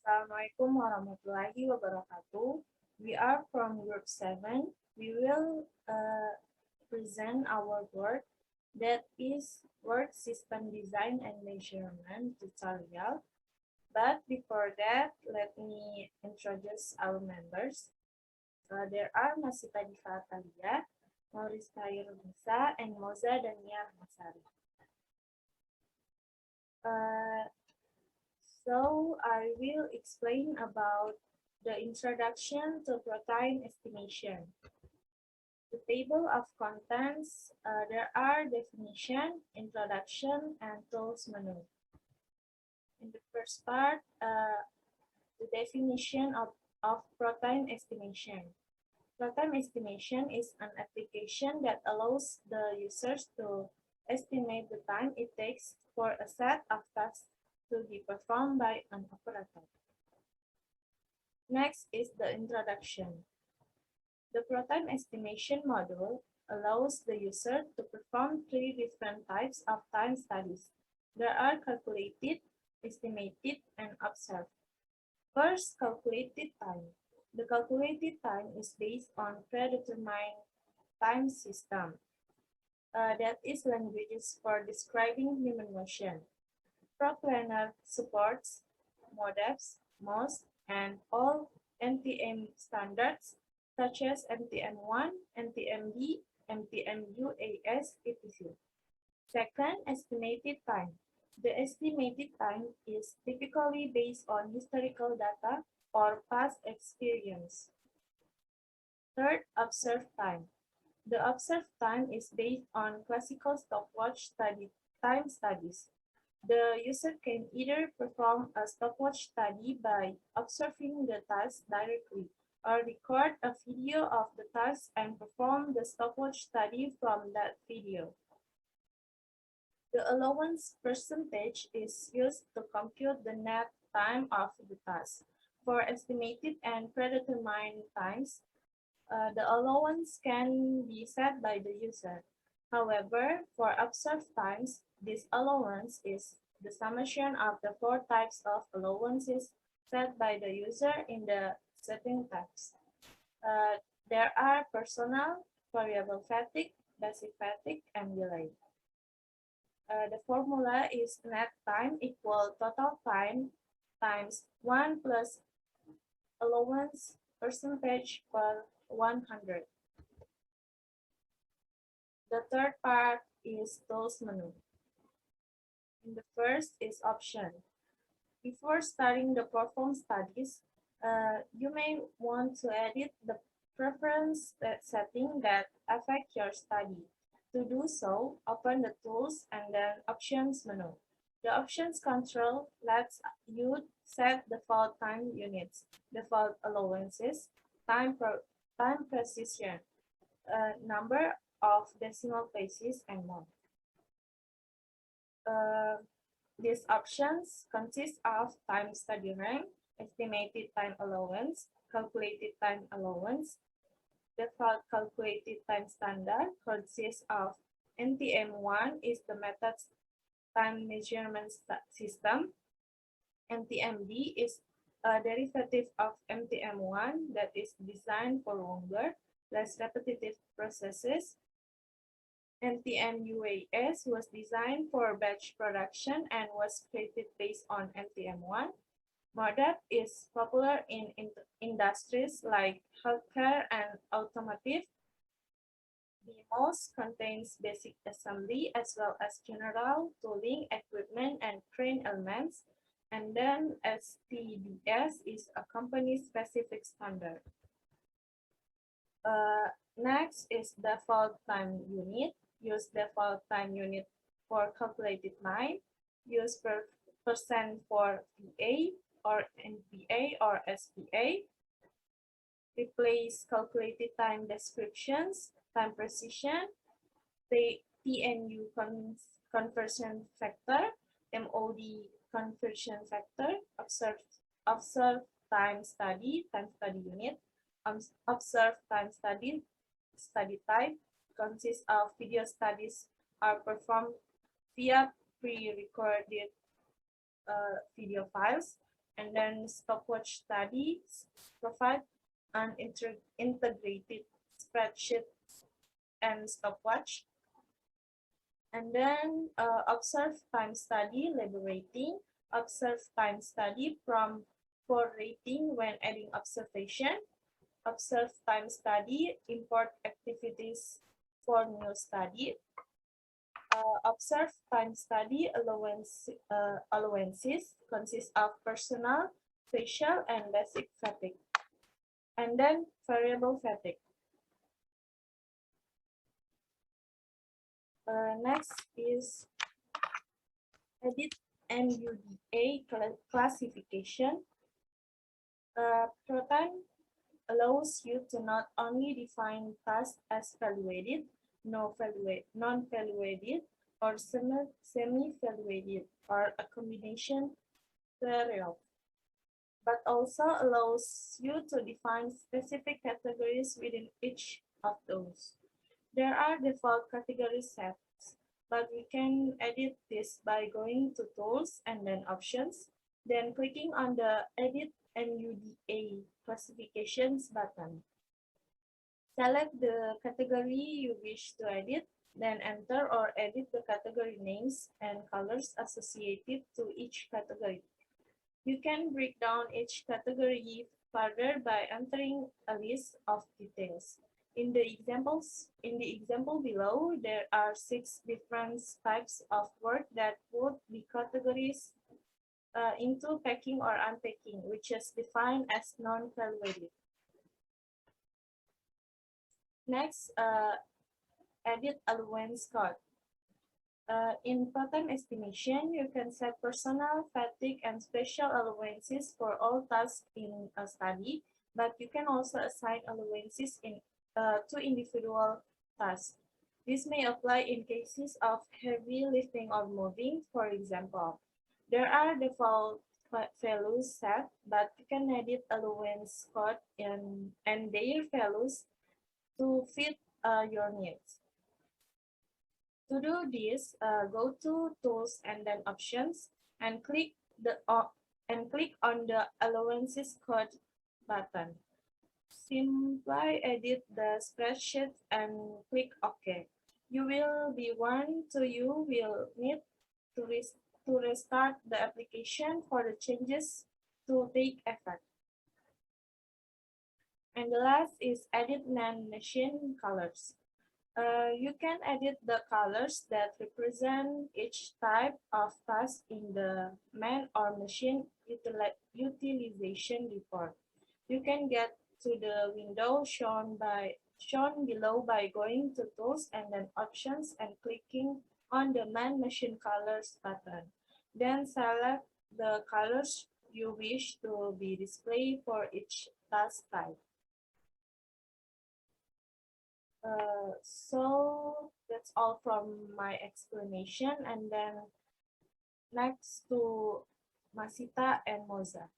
Assalamualaikum warahmatullahi wabarakatuh. We are from Group 7. We will present our work that is Work System Design and Measurement tutorial. But before that, let me introduce our members. There are Masitha, Diva, Maurizka, Chairunnisa, and Moza, Daniya, So I will explain about the introduction to Protime Estimation. The table of contents, there are definition, introduction, and tools menu. In the first part, the definition of Protime Estimation. Protime estimation is an application that allows the users to estimate the time it takes for a set of tasks to be performed by an operator. Next is the introduction. The Protime Estimation module allows the user to perform 3 different types of time studies. There are calculated, estimated, and observed. First, calculated time. The calculated time is based on predetermined time system. That is languages for describing human motion. ProPlanner supports MODEPs, MOST, and all NTM standards such as NTM1, NTMD, NTMUAS, etc. Second, estimated time. The estimated time is typically based on historical data or past experience. Third, observed time. The observed time is based on classical stopwatch time studies. The user can either perform a stopwatch study by observing the task directly or record a video of the task and perform the stopwatch study from that video. The allowance percentage is used to compute the net time of the task. For estimated and predetermined times, the allowance can be set by the user. However, for observed times, this allowance is the summation of the 4 types of allowances set by the user in the setting types. There are personal, variable fatigue, basic fatigue, and delay. The formula is net time equal total time times 1 plus allowance percentage per 100. The third part is tools menu. And the first is option. Before starting the perform studies, you may want to edit the preference setting that affect your study. To do so, open the tools and then options menu. The options control lets you set default time units, default allowances, time precision, number of decimal places, and more. These options consist of time study rank, estimated time allowance, calculated time allowance. Default calculated time standard consists of NTM1 is the method's time measurement system. NTMD is a derivative of NTM1 that is designed for longer, less repetitive processes. NTMUAS was designed for batch production and was created based on NTM1. MODEP is popular in industries like healthcare and automotive. BMOST contains basic assembly as well as general tooling, equipment, and crane elements. And then STDS is a company-specific standard. Next is default time unit. Use default time unit for calculated time. Use percent for PA or NPA or SPA. Replace calculated time descriptions, time precision, the TNU conversion factor, MOD conversion factor, observe time study unit, observe time study type consists of video studies are performed via pre-recorded video files. And then stopwatch studies provide an integrated spreadsheet and stopwatch. And then observe time study liberating, observe time study from for rating when adding observation, observe time study, import activities for new study, observe time study allowances consist of personal, facial, and basic fatigue. And then variable fatigue. Next is edit NUDA classification. Protime allows you to not only define tasks as valuated, non-valuated, or semi-valuated, or a combination thereof, but also allows you to define specific categories within each of those. There are default category sets, but we can edit this by going to Tools and then Options, then clicking on the Edit NUDA Classifications button. Select the category you wish to edit, then enter or edit the category names and colors associated to each category. You can break down each category further by entering a list of details. In the example below, there are 6 different types of work that would be categories into packing or unpacking, which is defined as non-valuated. Next, edit allowance code. In Protime Estimation, you can set personal, fatigue, and special allowances for all tasks in a study, but you can also assign allowances to individual tasks. This may apply in cases of heavy lifting or moving, for example. There are default values set, but you can edit allowance code and their values to fit your needs. To do this, go to Tools and then Options and click on the Allowances Code button. Simply edit the spreadsheet and click OK. You will need to restart the application for the changes to take effect. And the last is edit non-machine colors. You can edit the colors that represent each type of task in the man or machine utilization report. You can get to the window shown below by going to Tools and then Options and clicking on the Man Machine Colors button. Then select the colors you wish to be displayed for each task type. So that's all from my explanation, and then next to Masitha and Moza.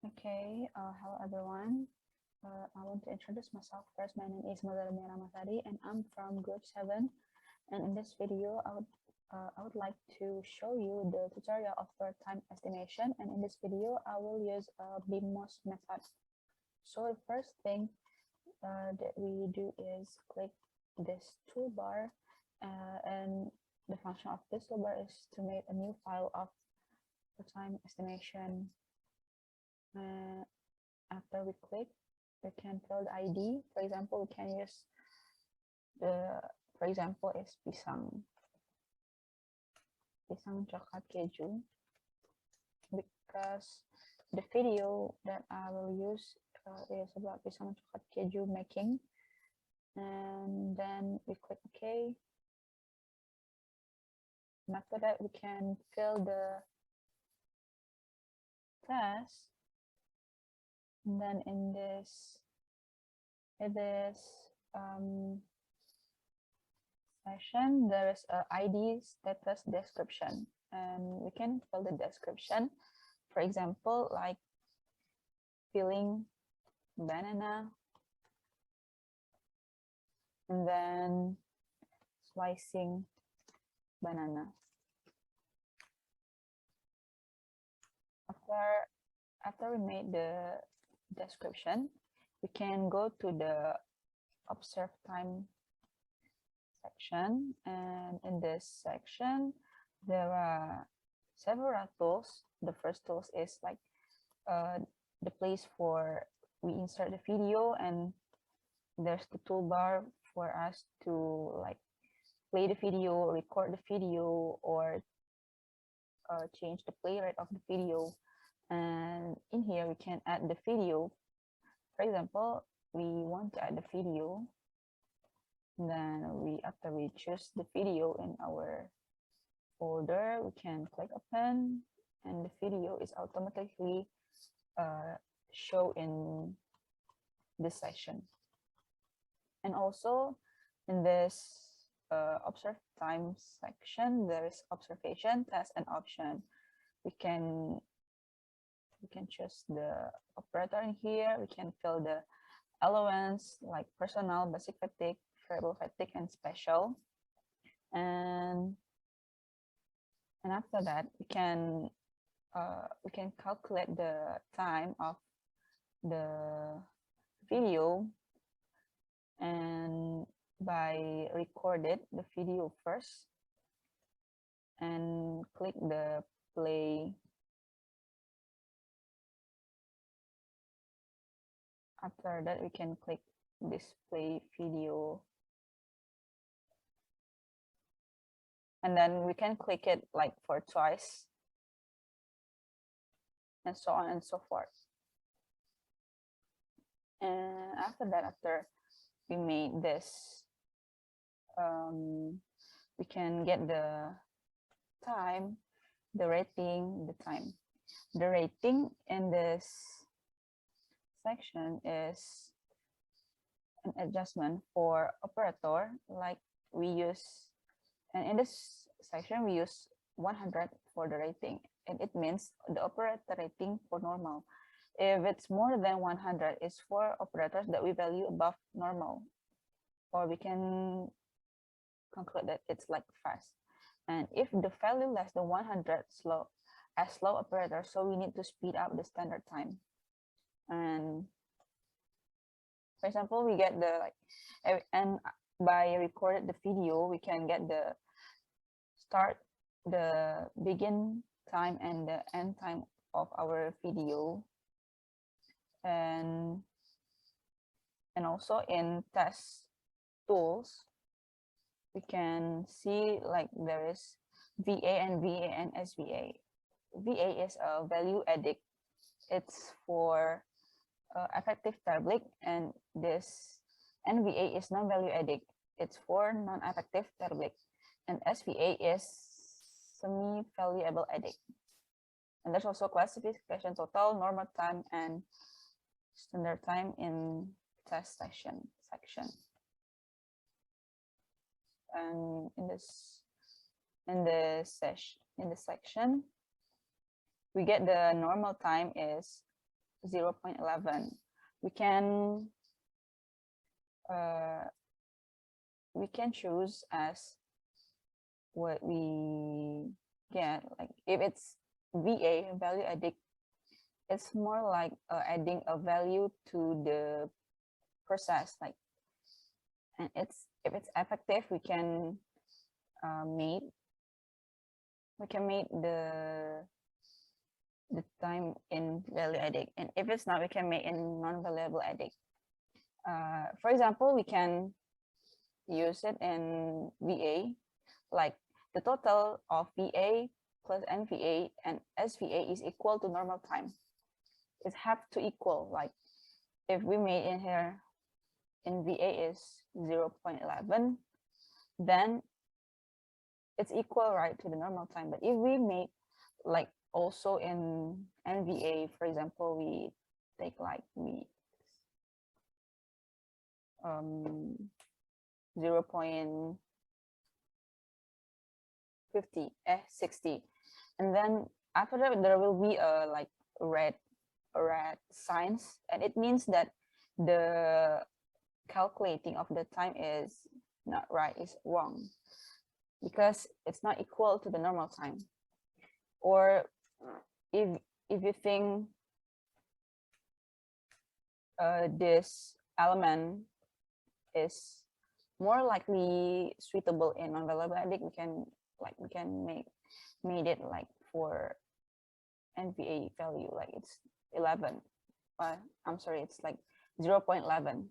Okay, hello everyone. I want to introduce myself first. My name is Moza Rahma, and I'm from Group 7. And in this video, I would like to show you the tutorial of time estimation. And in this video, I will use a BMOST method. So the first thing that we do is click this toolbar, and the function of this toolbar is to make a new file of time estimation. After we click, we can fill the ID. For example, we can use for example, is pisang coklat keju, because the video that I will use is about pisang coklat keju making. And then we click OK. And after that, we can fill the test. And then in this session, there is a ID status description, and we can fill the description. For example, like peeling banana, and then slicing banana. After we made the description, we can go to the observe time section, and in this section there are several tools. The first tools is like the place for we insert the video, and there's the toolbar for us to like play the video, record the video, or change the play rate of the video. And in here we can add the video. For example, we want to add the video, then after we choose the video in our folder, we can click open, and the video is automatically show in this section. And also in this observe time section, there is observation, test, and option. We can choose the operator in here. We can fill the allowance like personal, basic fatigue, variable fatigue, and special. And after that, we can calculate the time of the video, and by recorded the video first and click the play. After that, we can click display video, and then we can click it like for twice, and so on and so forth. And after that, after we made this, we can get the time, the rating, the time. The rating in this section is an adjustment for operator, like we use, and in this section we use 100 for the rating, and it means the operator rating for normal. If it's more than 100, is for operators that we value above normal, or we can conclude that it's like fast. And if the value less than 100, slow operator, so we need to speed up the standard time. And for example, we get the like, and by recorded the video, we can get the start, the begin time, and the end time of our video. And also in test tools, we can see like there is VA and SVA. VA is a value addict. It's for affective tablet, and this NVA is non-value addict. It's for non-affective tablet, and SVA is semi-valuable addict. And there's also classification total, normal time, and standard time in test section. And in this section, we get the normal time is 0.11. We can choose as what we get. Like if it's VA, value addict, it's more like adding a value to the process. Like, and if it's effective, we can make the time in value addict, and if it's not, we can make in non-valuable addict. For example, we can use it in VA, like the total of VA plus NVA and SVA is equal to normal time. It have to equal, like if we made in here in VA is 0.11, then it's equal, right, to the normal time. But if we make like also in NVA, for example, we take like 0.60, and then after that there will be a like red signs, and it means that the calculating of the time is not right, it's wrong, because it's not equal to the normal time. Or if you think this element is more likely suitable in non-valuable addict, we can made it like for NVA value, like it's 11. I'm sorry, it's like 0.11, and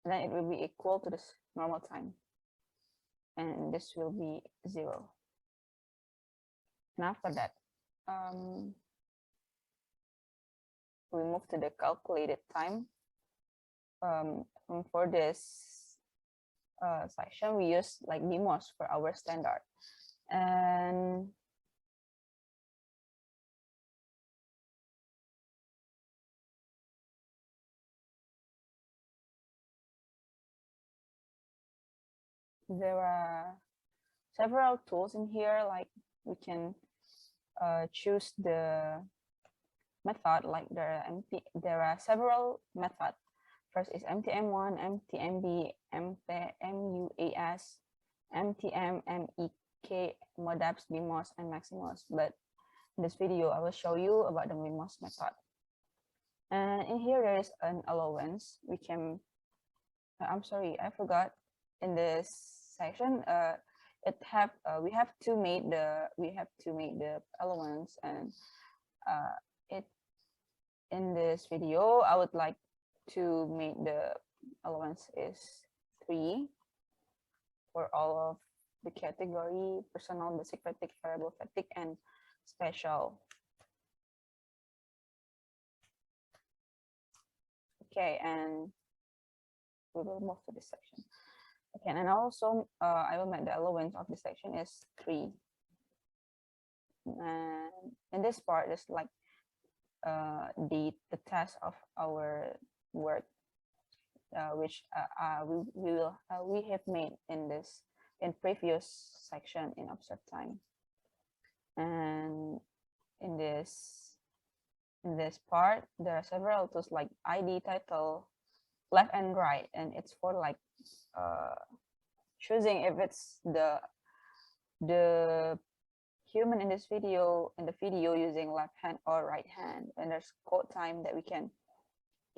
then it will be equal to this normal time, and this will be 0. And after that, we move to the calculated time. For this section, we use like BMOST for our standard, and there are several tools in here. Like we can choose the method. Like there are several methods. First is MTM1, MTMB, MUAS, MTM, MEK, MODAPS, BMOS, and MAXIMOS. But in this video, I will show you about the BMOS method. And in here, there is an allowance. We can, I'm sorry, I forgot. In this section, we have to make the allowance, and in this video, I would like to make the allowance is 3 for all of the category: personal, basic fatigue, variable fatigue, and special. Okay, and we will move to this section. Okay, and also I will make the allowance of this section is 3. And in this part is like the test of our work, which we have made in previous section in observed time. And in this part, there are several tools like ID, title, left and right, and it's for like choosing if it's the human in the video using left hand or right hand. And there's code time that we can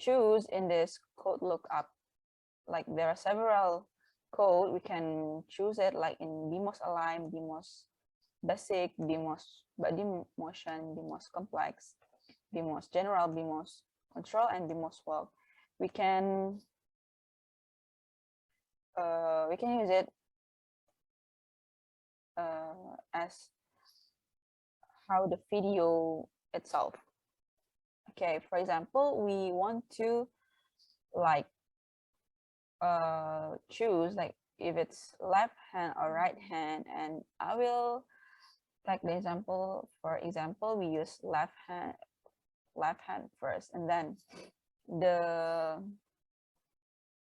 choose in this code lookup. Like there are several code, we can choose it like in BMOS align, BMOS basic, BMOS body motion, BMOS complex, BMOS general, BMOS control, and BMOS walk. We can use it as how the video itself. Okay, for example, we want to like choose like if it's left hand or right hand, and I will take the example. For example, we use left hand first, and then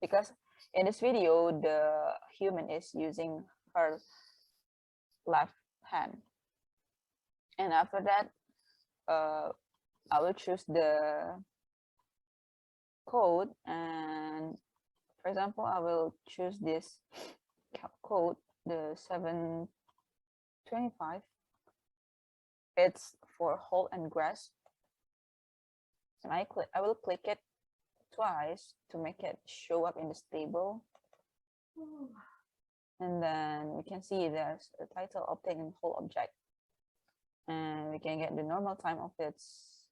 because in this video the human is using her left hand, and after that I will choose the code, and for example I will choose this code, the 725. It's for hold and grasp, and I will click it twice to make it show up in this table. And then we can see there's a title, object, and whole object, and we can get the normal time of its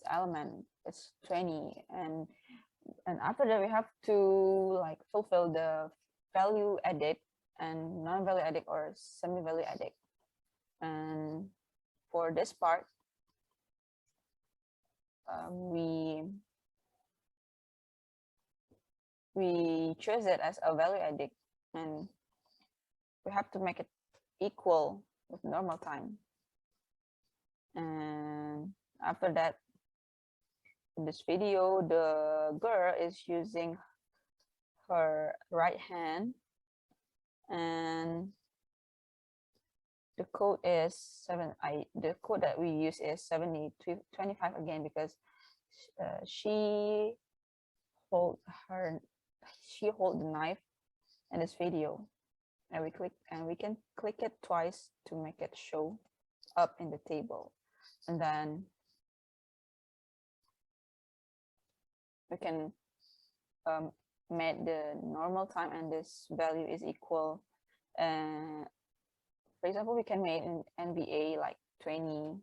element. It's 20, and after that we have to like fulfill the value addict and non-value addict or semi-value addict. And for this part, we choose it as a value addict, and we have to make it equal with normal time. And after that, in this video, the girl is using her right hand, and the code is the code that we use is 7025 again, because she hold her she hold the knife in this video, and we can click it twice to make it show up in the table, and then we can make the normal time, and this value is equal. For example, we can make an NBA like 20.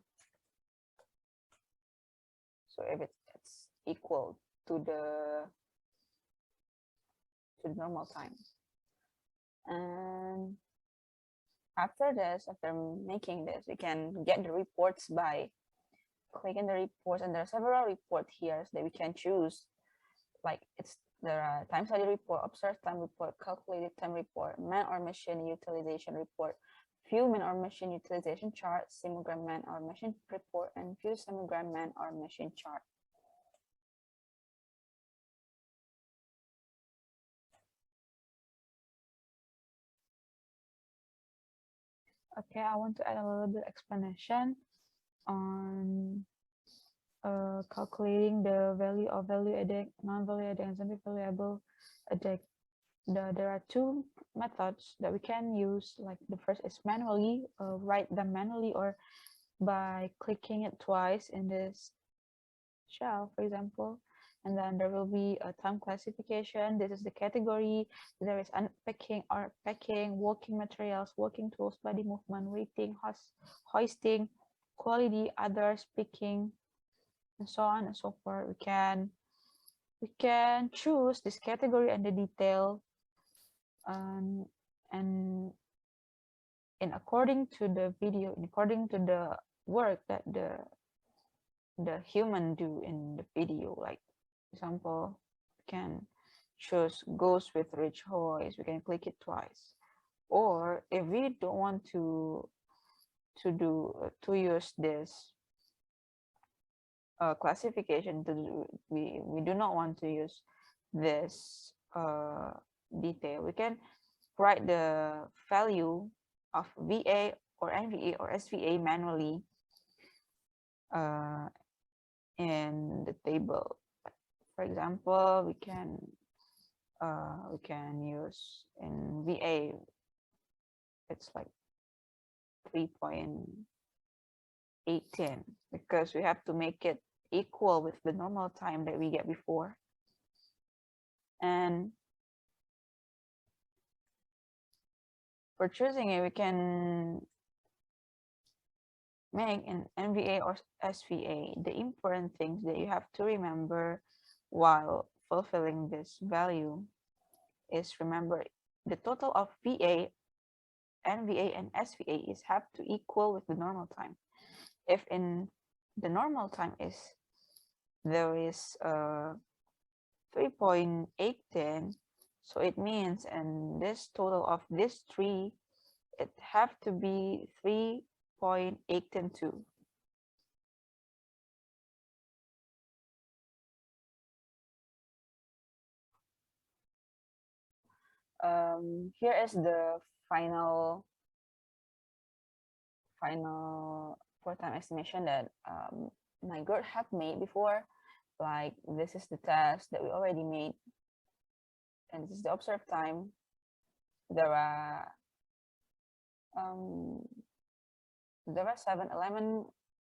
So if it's equal to the normal time. And after making this, we can get the reports by clicking the reports, and there are several reports here that we can choose. Like there are time study report, observed time report, calculated time report, man or machine utilization report, few man or machine utilization chart, semogram man or machine report, and few semogram man or machine chart. Okay, I want to add a little bit explanation on calculating the value of value addict, non-value addict, and semi-valuable addict. There are two methods that we can use. Like the first is manually, write them manually, or by clicking it twice in this shell, for example. And then there will be a time classification. This is the category. There is unpacking or packing, working materials, working tools, body movement, weighting, hoisting, quality, others, picking, and so on and so forth. We can choose this category and the detail, and in according to the video, according to the work that the human do in the video. Like example, we can choose goes with rich hoist. We can click it twice. Or if we don't want to use this classification, we do not want to use this detail, we can write the value of VA or NVA or SVA manually in the table. For example, we can use in VA, it's like 3.18 because we have to make it equal with the normal time that we get before. And for choosing it, we can make an NVA or SVA. The important things that you have to remember while fulfilling this value is, remember, the total of VA, NVA, and SVA is have to equal with the normal time. If in the normal time there is 3.810, so it means, and this total of this three, it have to be 3.810. Here is the final Protime estimation that my group have made before. Like this is the test that we already made, and this is the observed time. There are 11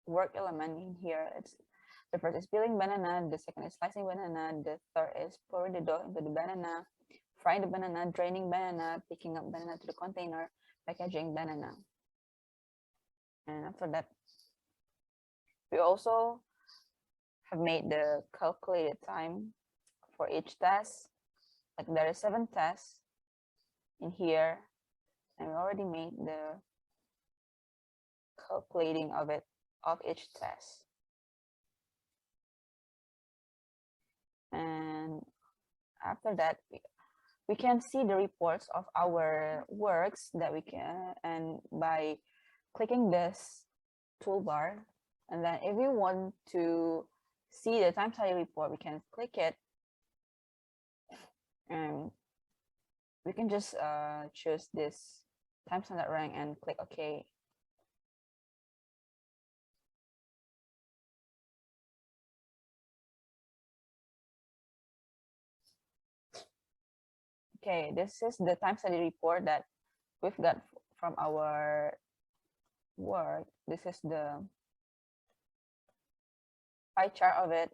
work element in here. The first is peeling banana, the second is slicing banana, the third is pouring the dough into the banana, frying the banana, draining banana, picking up banana to the container, packaging banana. And after that, we also have made the calculated time for each test. Like there are 7 tests in here, and we already made the calculating of each test. And after that, we can see the reports of our works that we can, and by clicking this toolbar, and then if we want to see the time study report, we can click it, and we can just choose this time standard rank and click OK. Okay, this is the time study report that we've got from our work. This is the pie chart of it.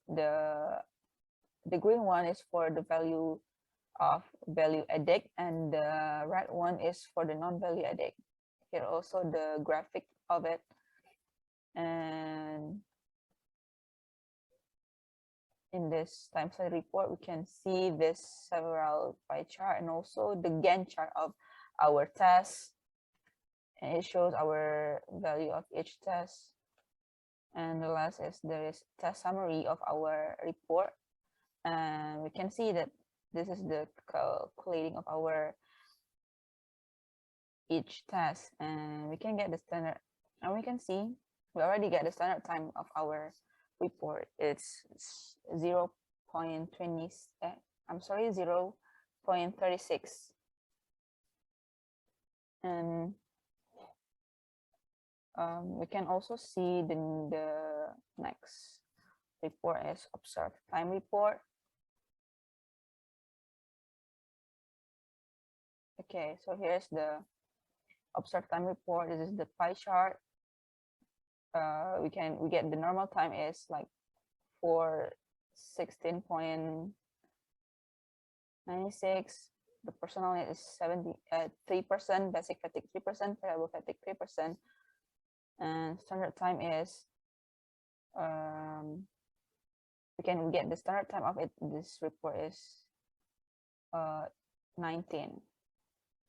The green one is for the value of value addict, and the red one is for the non-value addict. Here also the graphic of it, and in this time study report we can see this several pie chart and also the Gantt chart of our test, and it shows our value of each test. And the last is there is test summary of our report, and we can see that this is the calculating of our each test, and we can get the standard, and we can see we already get the standard time of our report. It's 0.20 I'm sorry 0.36, and we can also see the next report is observed time report. Okay, so here's the observed time report. This is the pie chart. We get the normal time is like for 16.96. The personal is 3%, basic fatigue 3%, variable fatigue 3%, and standard time is we get the standard time of it. This report is 19.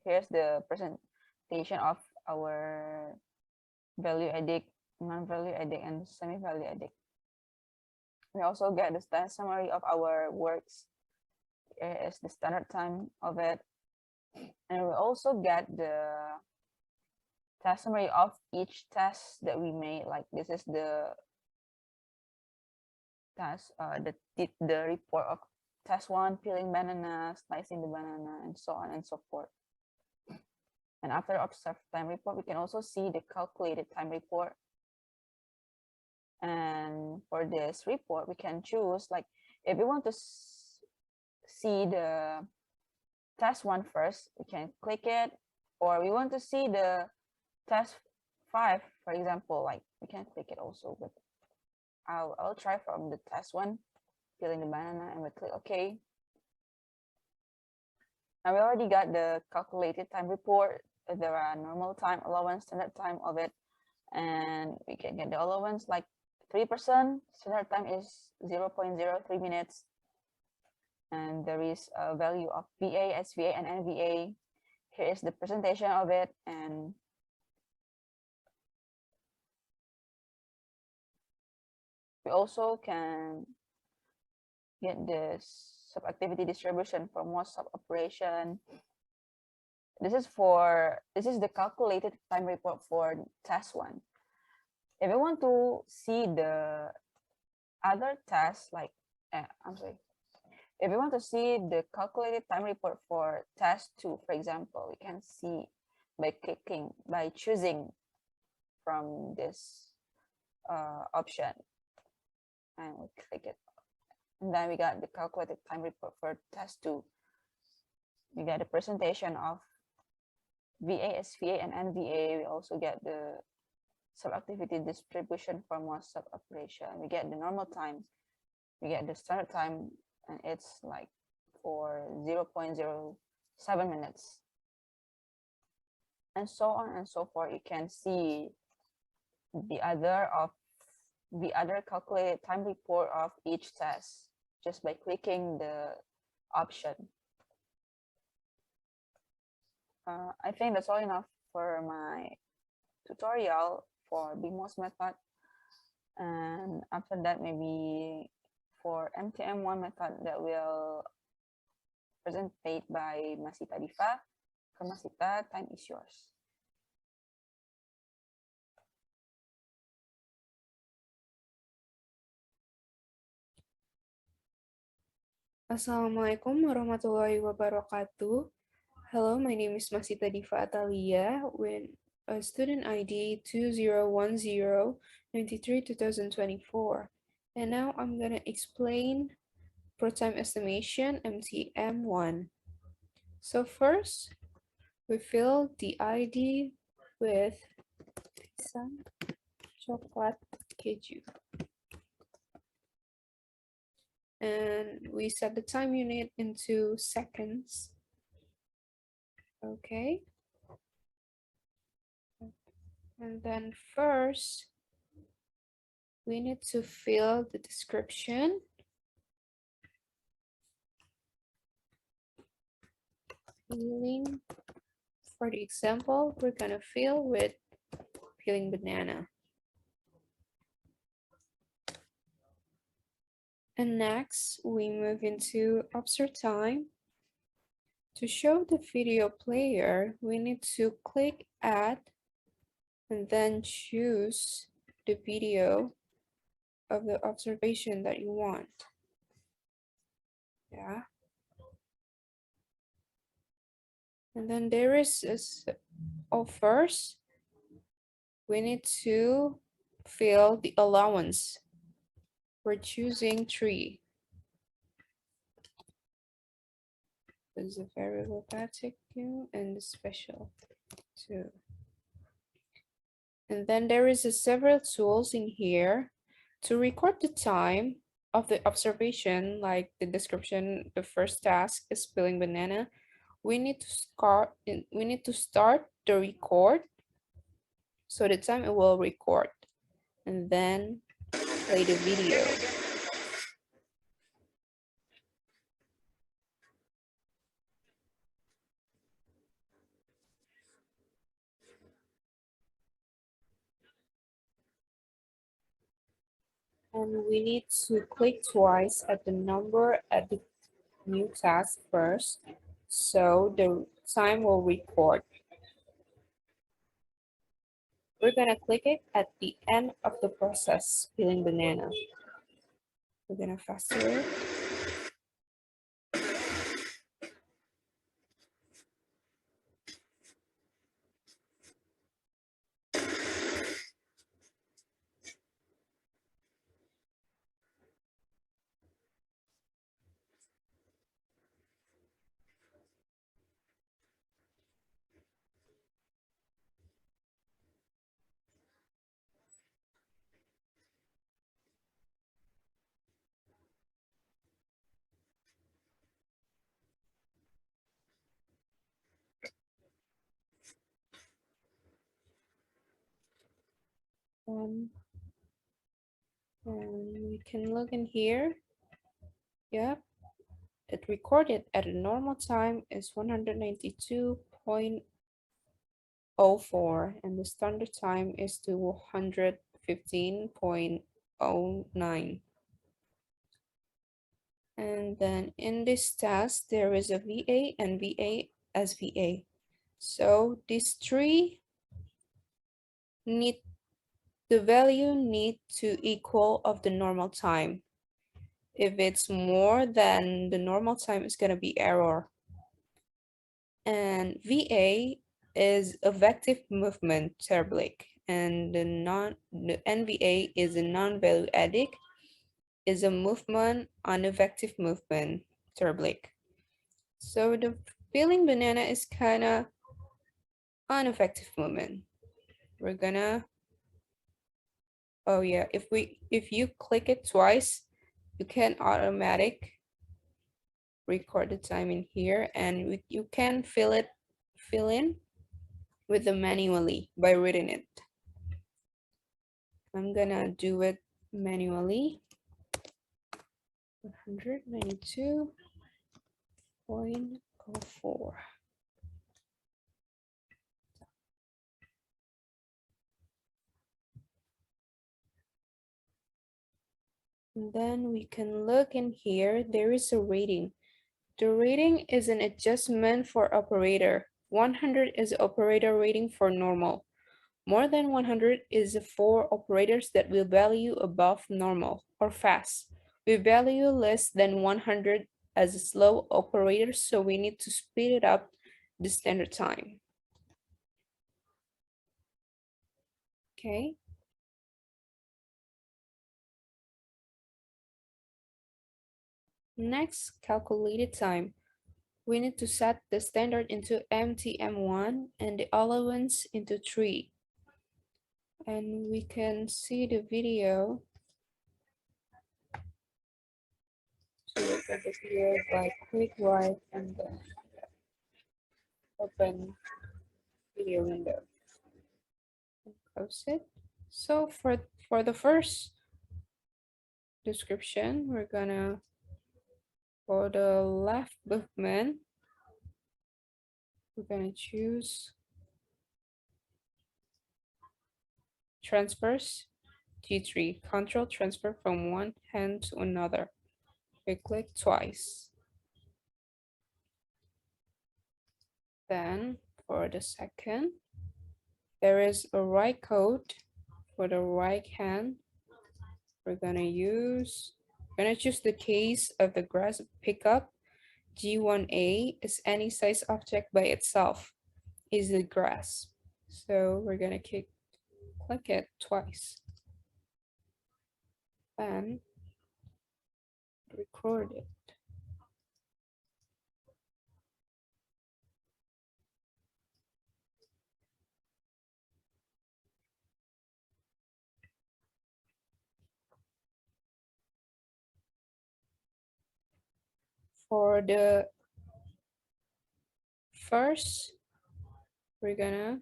Here's the presentation of our value addict, non-value addict, and semi-value addict. We also get the standard summary of our works. Here is the standard time of it, and we also get the test summary of each test that we made. Like this is the test, the report of test 1, peeling banana, slicing the banana, and so on and so forth. And after observed time report, we can also see the calculated time report. And for this report, we can choose, like, if we want to see the test 1 first, we can click it, or we want to see the test 5, for example, like we can click it also, but I'll try from the test 1, peeling the banana, and we click OK. Now we already got the calculated time report. There are normal time, allowance, standard time of it, and we can get the allowance like 3%. Standard time is 0.03 minutes, and there is a value of VA, SVA, and NVA. Here is the presentation of it, and we also can get the sub-activity distribution for most sub-operation. This is the calculated time report for test 1. If you want to see the other tests, like if you want to see the calculated time report for test 2, for example, we can see by choosing from this option, and we click it, and then we got the calculated time report for test 2. We get a presentation of VA, SVA, and NVA. We also get the sub-activity distribution for most sub-operation. We get the normal time, we get the standard time, and it's like for 0.07 minutes, and so on and so forth. You can see the other calculated time report of each test just by clicking the option. I think that's all enough for my tutorial for BMOST method, and after that maybe for MTM1 method that will presented by Masitha Diva. Masitha, time is yours. Assalamualaikum warahmatullahi wabarakatuh. Hello, my name is Masitha Diva with a student ID 2010-93-2024. And now I'm going to explain Protime Estimation MTM1. So first, we fill the ID with pisang coklat keju. And we set the time unit into seconds. Okay. And then first, we need to fill the description. Peeling. For the example, we're gonna fill with peeling banana. And next, we move into observe time. To show the video player, we need to click add and then choose the video of the observation that you want. Yeah. And then there is this, first, we need to fill the allowance. We're choosing 3. There's a variable particle and the special 2. And then there is several tools in here to record the time of the observation, like the description. The first task is peeling banana. We need to start the record, so the time it will record, and then play the video. And we need to click twice at the number at the new task first, so the time will record. We're gonna click it at the end of the process, peeling banana. We're gonna faster it. And we can look in here. Yeah, it recorded at a normal time is 192.04 and the standard time is 215.09. And then in this task, there is a VA and VA as VA. So these 3 the value need to equal of the normal time. If it's more than the normal time, it's gonna be error. And VA is effective movement turbulent, and the NVA is a non-value addict, is a movement ineffective movement turbulent. So the peeling banana is kind of ineffective movement. We're gonna, oh yeah, if you click it twice, you can automatic record the time in here, and you can fill in with the manually by reading it. I'm gonna do it manually. 192.04. And then we can look in here, there is a rating. The rating is an adjustment for operator. 100 is operator rating for normal. More than 100 is for operators that will value above normal or fast. We value less than 100 as a slow operator, so we need to speed it up the standard time. Okay. Next, calculated time. we need to set the standard into MTM1 and the allowance into 3. And we can see the video. To look at the video by click right and then open video window and close it. So for the first description, we're gonna, for the left movement, we're gonna choose transfers T3, control transfer from one hand to another. We click twice. Then for the second, there is a right code for the right hand. We're gonna choose the case of the grass pickup. G1A is any size object by itself, is the grass. So we're gonna click it twice. And record it. For the first, we're gonna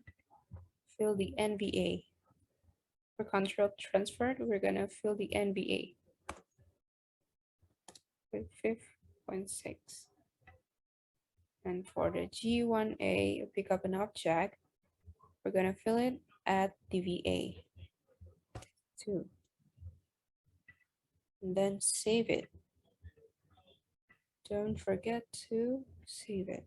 fill the NVA. For control transferred, we're gonna fill the NVA with 5.6. And for the G1A, pick up an object, we're gonna fill it at the VA 2. And then save it. Don't forget to save it.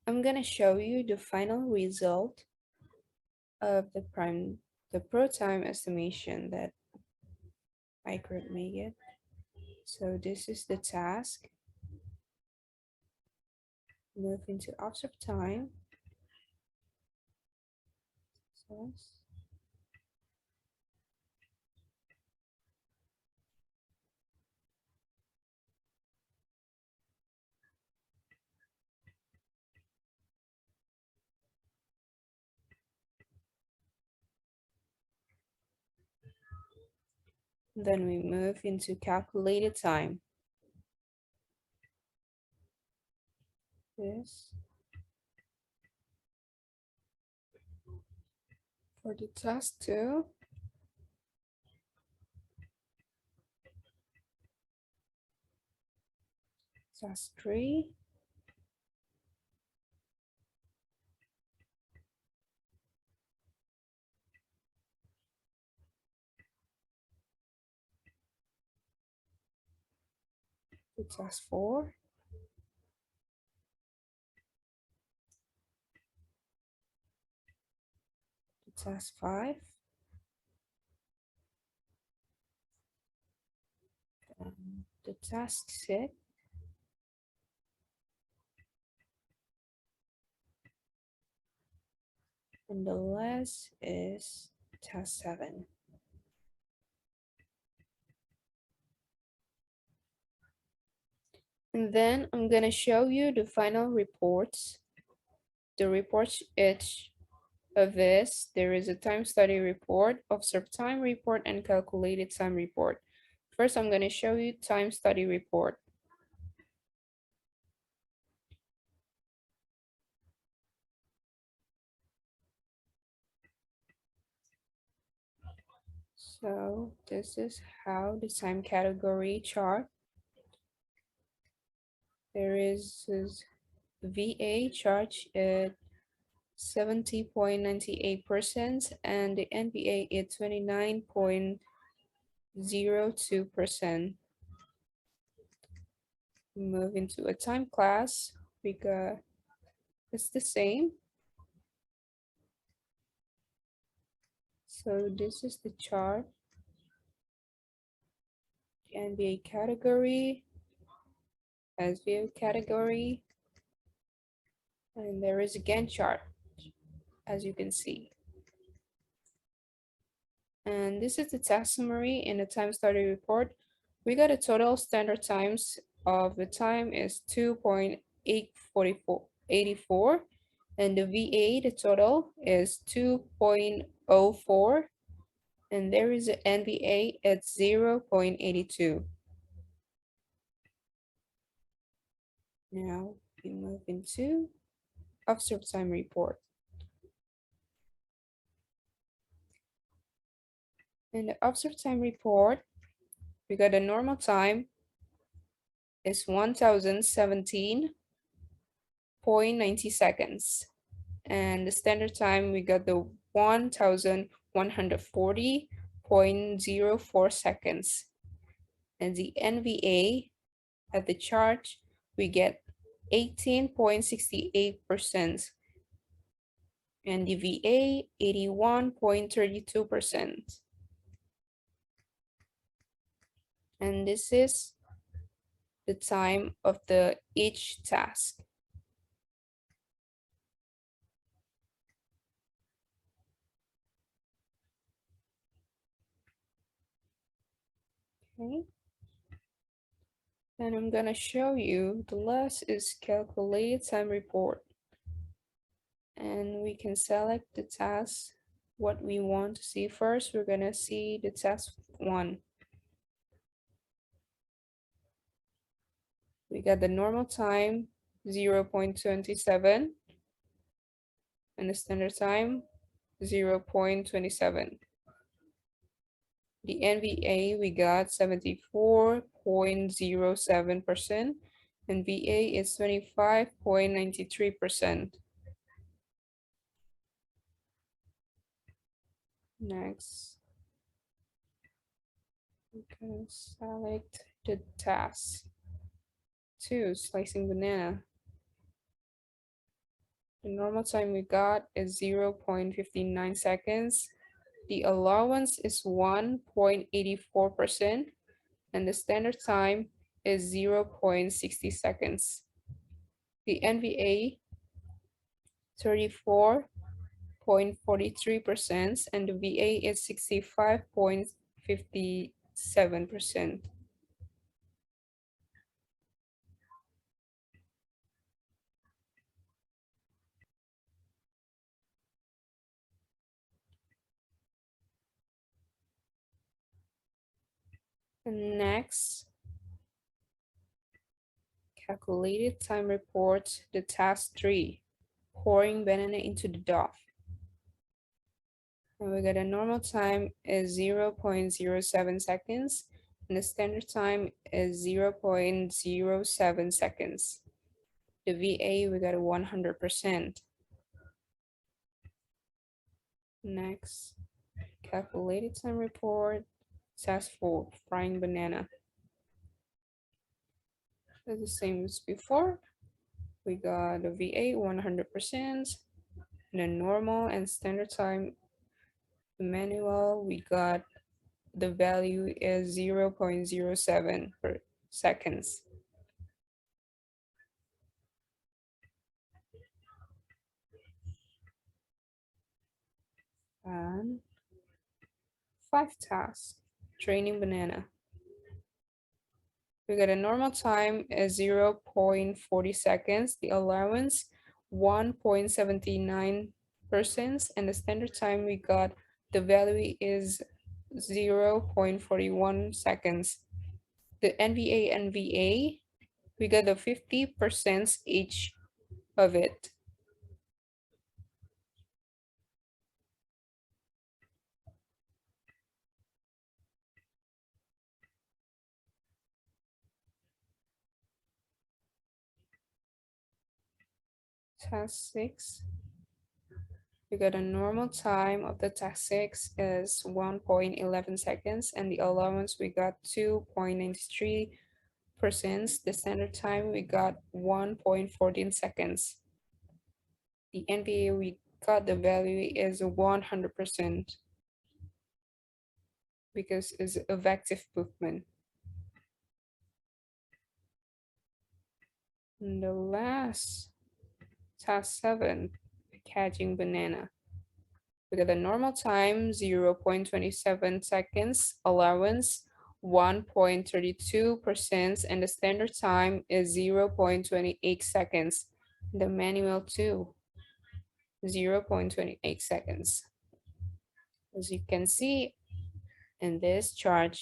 I'm gonna show you the final result of the Protime estimation that I could make it. So this is the task. Move into observe time. Then we move into calculated time. This. For the task 2, task 3, to task 4, to task 5, and the task 6, and the last is task 7. And then I'm gonna show you the final reports. The reports each of this, there is a time study report, observed time report, and calculated time report. First, I'm gonna show you time study report. So this is how the time category chart. There is VA charge at 70.98% and the NBA at 29.02%. Move into a time class because it's the same. So this is the chart. The NBA category, SVO category, and there is a Gantt chart, as you can see. And this is the task summary in the time study report. We got a total standard times of the time is 2.884, and the VA, the total, is 2.04, and there is an NVA at 0.82. Now we move into observed time report. In the observed time report, we got a normal time is 1017.90 seconds. And the standard time, we got the 1140.04 seconds. And the NVA at the chart, we get 18.68%. And the VA, 81.32%. And this is the time of each task. Okay. Then I'm gonna show you the last is calculate time report. And we can select the task, what we want to see first. We're gonna see the task 1. We got the normal time 0.27 and the standard time 0.27. The NVA we got 74.07% and VA is 25.93%. Next, we can select the task 2, slicing banana. The normal time we got is 0.59 seconds. The allowance is 1.84% and the standard time is 0.60 seconds. The NVA 34.43% and the VA is 65.57%. And next, calculated time report, the task 3, pouring banana into the dough. And we got a normal time is 0.07 seconds and the standard time is 0.07 seconds. The VA, we got a 100%. Next, calculated time report, task 4, frying banana. It's the same as before. We got the VA 100%, and the normal and standard time, the manual, we got the value is 0.07 per seconds. And 5 tasks, training banana. We got a normal time is 0.40 seconds, the allowance 1.79%, and the standard time we got the value is 0.41 seconds. The NVA and VA, we got the 50% each of it. Task 6. We got a normal time of the task 6 is 1.11 seconds and the allowance we got 2.93%. The standard time we got 1.14 seconds. The NVA we got the value is 100% because it's effective movement. And the last task 7, catching banana. We got the normal time 0.27 seconds, allowance 1.32% and the standard time is 0.28 seconds. The manual too, 0.28 seconds. As you can see in this chart,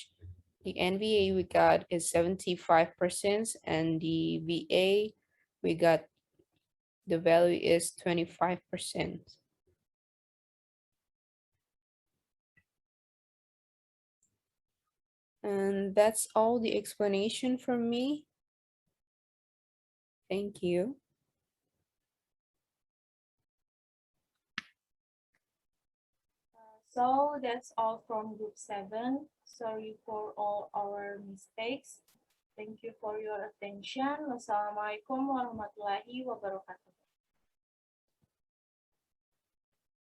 the NVA we got is 75% and the VA we got, the value is 25%. And that's all the explanation from me. Thank you. So that's all from group 7. Sorry for all our mistakes. Thank you for your attention. Wassalamualaikum warahmatullahi wabarakatuh.